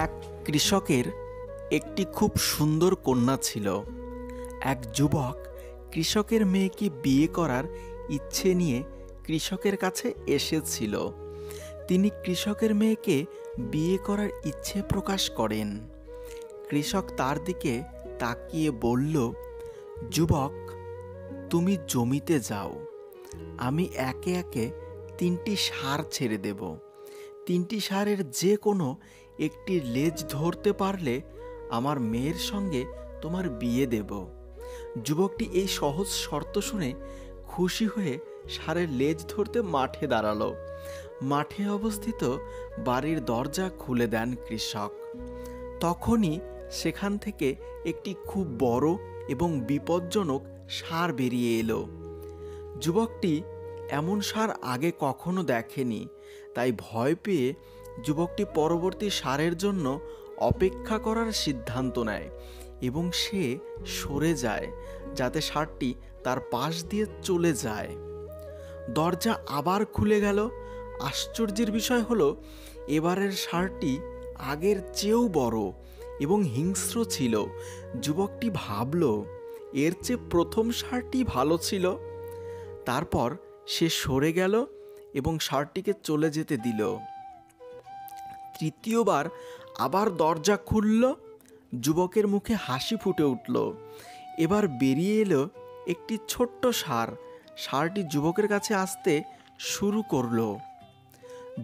এক কৃষকের একটি খুব সুন্দর কন্যা ছিল। এক যুবক কৃষকের মেয়েকে বিয়ে করার ইচ্ছে নিয়ে কৃষকের কাছে এসেছিল। তিনি কৃষকের মেয়েকে বিয়ে করার ইচ্ছে প্রকাশ করেন। কৃষক তার দিকে তাকিয়ে বলল, যুবক, তুমি জমিতে যাও, আমি একে একে 3টি ষাঁড় ছেড়ে দেব। 3টি ষাঁড়ের যে কোনো একটি লেজ ধরতে পারলে আমার মেয়ের সঙ্গে তোমার বিয়ে দেব। যুবকটি এই সহজ শর্ত শুনে খুশি হয়ে ষাঁড়ের লেজ ধরতে মাঠে দাঁড়ালো। মাঠে অবস্থিত বাড়ির দরজা খুলে দেন কৃষক। তখনই সেখান থেকে একটি খুব বড় এবং বিপজ্জনক ষাঁড় বেরিয়ে এলো। যুবকটি এমন ষাঁড় আগে কখনো দেখেনি, তাই ভয় পেয়ে যুবকটি পরবর্তী ষাঁড়ের জন্য অপেক্ষা করার সিদ্ধান্ত নেয় এবং সে সরে যায় যাতে ষাঁড়টি তার পাশ দিয়ে চলে যায়। দরজা আবার খুলে গেল। আশ্চর্যের বিষয় হলো, এবারের ষাঁড়টি আগের চেয়েও বড় এবং হিংস্র ছিল। যুবকটি ভাবল, এর চেয়ে প্রথম ষাঁড়টি ভালো ছিল। তারপর সে সরে গেল এবং ষাঁড়টিকে চলে যেতে দিল। তৃতীয়বার আবার দরজা খুলল। যুবকের মুখে হাসি ফুটে উঠল। এবার বেরিয়ে এলো একটি ছোট্ট ষাঁড়। ষাঁড়টি যুবকের কাছে আসতে শুরু করলো।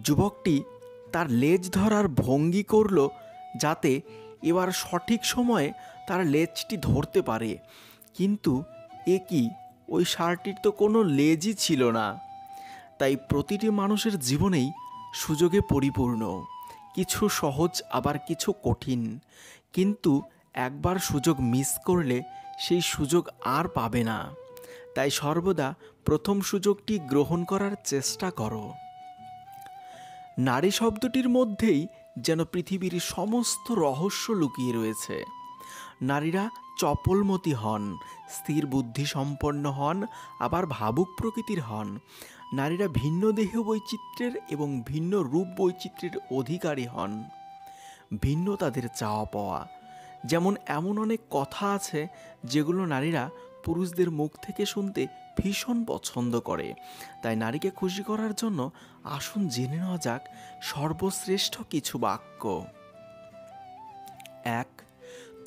যুবকটি তার লেজ ধরার ভঙ্গি করল যাতে এবার সঠিক সময়ে তার লেজটি ধরতে পারে। কিন্তু এ কি, ওই ষাঁড়টির তো কোনো লেজই ছিল না। তাই প্রতিটি মানুষের জীবনেই সুযোগে পরিপূর্ণ, কিছু সহজ আবার কিছু কঠিন। কিন্তু একবার সুযোগ মিস করলে সেই সুযোগ আর পাবে না। তাই সর্বদা প্রথম সুযোগটি গ্রহণ করার চেষ্টা করো। নারী শব্দটির মধ্যেই যেন পৃথিবীর সমস্ত রহস্য লুকিয়ে রয়েছে। নারীরা চপলমতি হন, স্থির বুদ্ধি সম্পন্ন হন, আবার ভাবুক প্রকৃতির হন। নারীরা ভিন্ন দেহ বৈচিত্র্যের এবং ভিন্ন রূপ বৈচিত্র্যের অধিকারী হন। ভিন্ন তাদের চাওয়া পাওয়া। যেমন এমন অনেক কথা আছে যেগুলো নারীরা পুরুষদের মুখ থেকে শুনতে ভীষণ পছন্দ করে। তাই নারীকে খুশি করার জন্য আসুন জেনে নেওয়া যাক সর্বশ্রেষ্ঠ কিছু বাক্য। 1.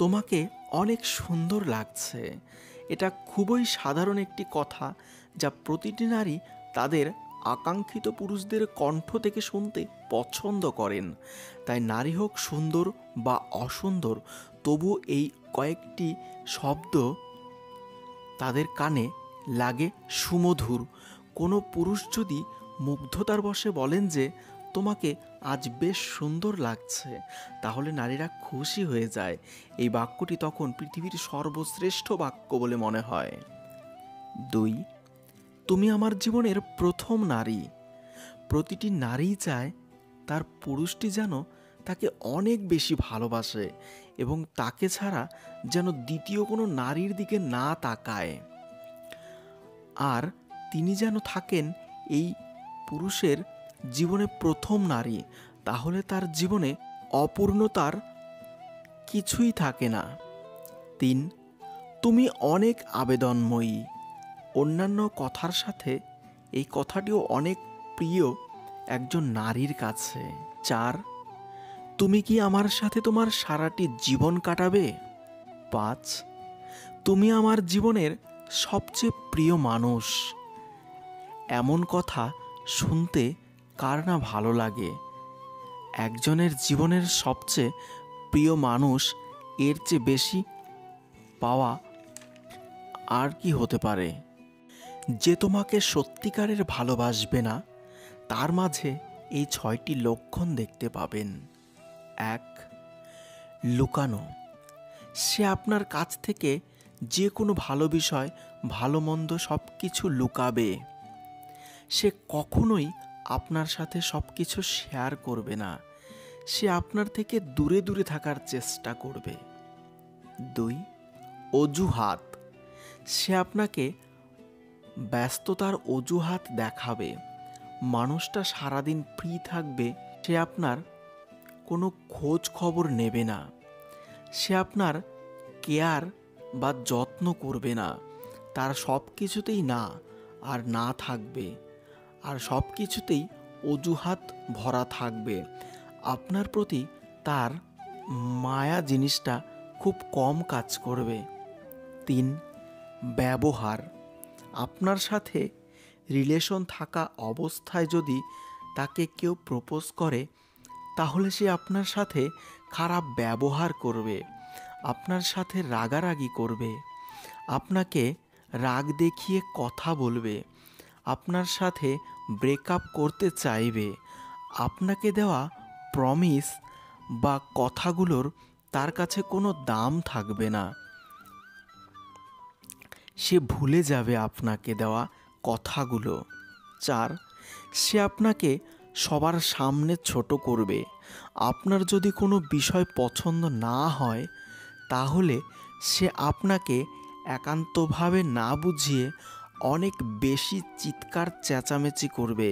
তোমাকে অনেক সুন্দর লাগছে। এটা খুবই সাধারণ একটি কথা যা প্রতিটি নারী তাদের আকাঙ্ক্ষিত পুরুষদের কণ্ঠ থেকে শুনতে পছন্দ করেন। তাই নারী হোক সুন্দর বা অসুন্দর, তবু এই কয়েকটি শব্দ তাদের কানে লাগে সুমধুর। কোনো পুরুষ যদি মুগ্ধতার বশে বলেন যে তোমাকে আজ বেশ সুন্দর লাগছে, তাহলে নারীরা খুশি হয়ে যায়। এই বাক্যটি তখন পৃথিবীর সর্বশ্রেষ্ঠ বাক্য বলে মনে হয়। 2. তুমি আমার জীবনের প্রথম নারী। প্রতিটি নারী চায় তার পুরুষটি যেন তাকে অনেক বেশি ভালোবাসে এবং তাকে ছাড়া যেন দ্বিতীয় কোনো নারীর দিকে না তাকায়। আর তিনি যেন থাকেন এই পুরুষের জীবনে প্রথম নারী, তাহলে তার জীবনে অপূর্ণতার কিছুই থাকে না। 3. তুমি অনেক আবেদনময়ী। অন্যান্য কথার সাথে এই কথাটিও অনেক প্রিয় একজন নারীর কাছে। 4. তুমি কি আমার সাথে তোমার সারাটি জীবন কাটাবে? 5. তুমি আমার জীবনের সবচেয়ে প্রিয় মানুষ। এমন কথা শুনতে কার না ভালো লাগে? একজনের জীবনের সবচেয়ে প্রিয় মানুষ, এর চেয়ে বেশি পাওয়া আর কি হতে পারে? যে তোমাকে সত্যিকারের ভালোবাসবে না, তার মাঝে এই 6টি লক্ষণ দেখতে পাবেন। 1. লুকানো। সে আপনার কাছ থেকে যে কোনো ভালো বিষয়, ভালো মন্দ সব কিছু লুকাবে। সে কখনোই আপনার সাথে সব কিছু শেয়ার করবে না। সে আপনার থেকে দূরে দূরে থাকার চেষ্টা করবে। 2. অজুহাত। সে আপনাকে ব্যস্ততার অজুহাত দেখাবে। মানুষটা সারাদিন ফ্রি থাকবে, সে আপনার কোনো খোঁজ খবর নেবে না। সে আপনার কেয়ার বা যত্ন করবে না। তার সব কিছুতেই না আর না থাকবে, আর সব কিছুতেই অজুহাত ভরা থাকবে। আপনার প্রতি তার মায়া জিনিসটা খুব কম কাজ করবে। 3. ব্যবহার। আপনার সাথে রিলেশন থাকা অবস্থায় যদি তাকে কেউ প্রপোজ করে, তাহলে সে আপনার সাথে খারাপ ব্যবহার করবে, আপনার সাথে রাগারাগি করবে, আপনাকে রাগ দেখিয়ে কথা বলবে, আপনার সাথে ব্রেকআপ করতে চাইবে। আপনাকে দেওয়া প্রমিস বা কথাগুলোর তার কাছে কোনো দাম থাকবে না। সে ভুলে যাবে আপনাকে দেওয়া কথাগুলো। 4. সে আপনাকে সবার সামনে ছোট করবে। আপনার যদি কোনো বিষয় পছন্দ না হয়, তাহলে সে আপনাকে একান্তভাবে না বুঝিয়ে অনেক বেশি চিৎকার চেঁচামেচি করবে,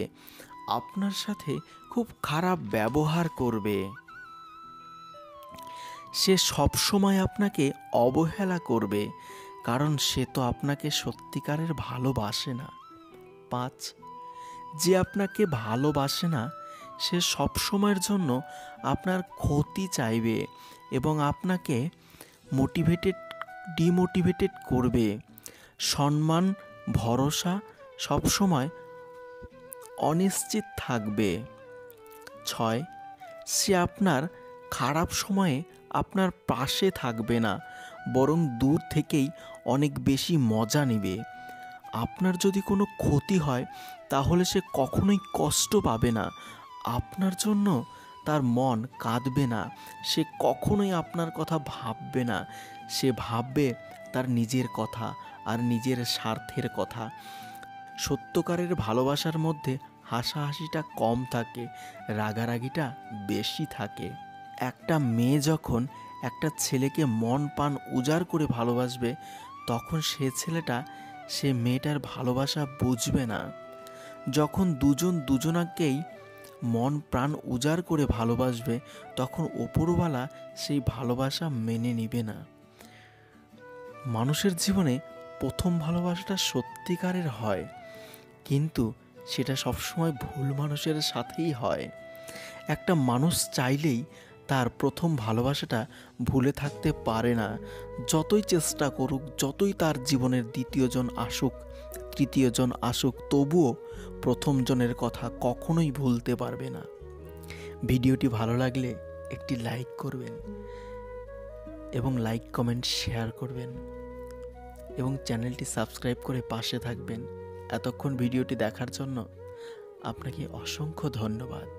আপনার সাথে খুব খারাপ ব্যবহার করবে। সে সবসময় আপনাকে অবহেলা করবে, কারণ সে তো আপনাকে সত্যিকারের ভালোবাসে না। 5. যে আপনাকে ভালোবাসে না, সে সবসময়ের জন্য আপনার ক্ষতি চাইবে এবং আপনাকে ডিমোটিভেটেড করবে। সম্মান, ভরসা সবসময় অনিশ্চিত থাকবে। 6. সে আপনার খারাপ সময়ে আপনার পাশে থাকবে না, বরং দূর থেকেই অনেক বেশি মজা নেবে। আপনার যদি কোনো ক্ষতি হয়, তাহলে সে কখনোই কষ্ট পাবে না। আপনার জন্য তার মন কাঁদবে না। সে কখনোই আপনার কথা ভাববে না। সে ভাববে তার নিজের কথা আর নিজের স্বার্থের কথা। সত্যকারের ভালোবাসার মধ্যে হাসাহাসিটা কম থাকে, রাগারাগিটা বেশি থাকে। একটা মেয়ে যখন একটা ছেলেকে মন প্রাণ উজাড় করে ভালোবাসবে, তখন সে মেয়েটার ভালোবাসা বুঝবে না। যখন দুজন দুজনাকেই মন প্রাণ উজাড় করে ভালোবাসবে, তখন ওপরওয়ালা সেই ভালোবাসা মেনে নেবে না। মানুষের জীবনে প্রথম ভালোবাসাটা সত্যিকারের হয়, কিন্তু সেটা সবসময় ভুল মানুষের সাথেই হয়। একটা মানুষ চাইলেই তার প্রথম ভালোবাসাটা ভুলে থাকতে পারে না। যতই চেষ্টা করুক, যতই তার জীবনের দ্বিতীয়জন আসুক, তৃতীয়জন আসুক, তবুও প্রথমজনের কথা কখনোই ভুলতে পারবে না। ভিডিওটি ভালো লাগলে একটি লাইক করবেন এবং লাইক কমেন্ট শেয়ার করবেন এবং চ্যানেলটি সাবস্ক্রাইব করে পাশে থাকবেন। এতক্ষণ ভিডিওটি দেখার জন্য আপনাকে অসংখ্য ধন্যবাদ।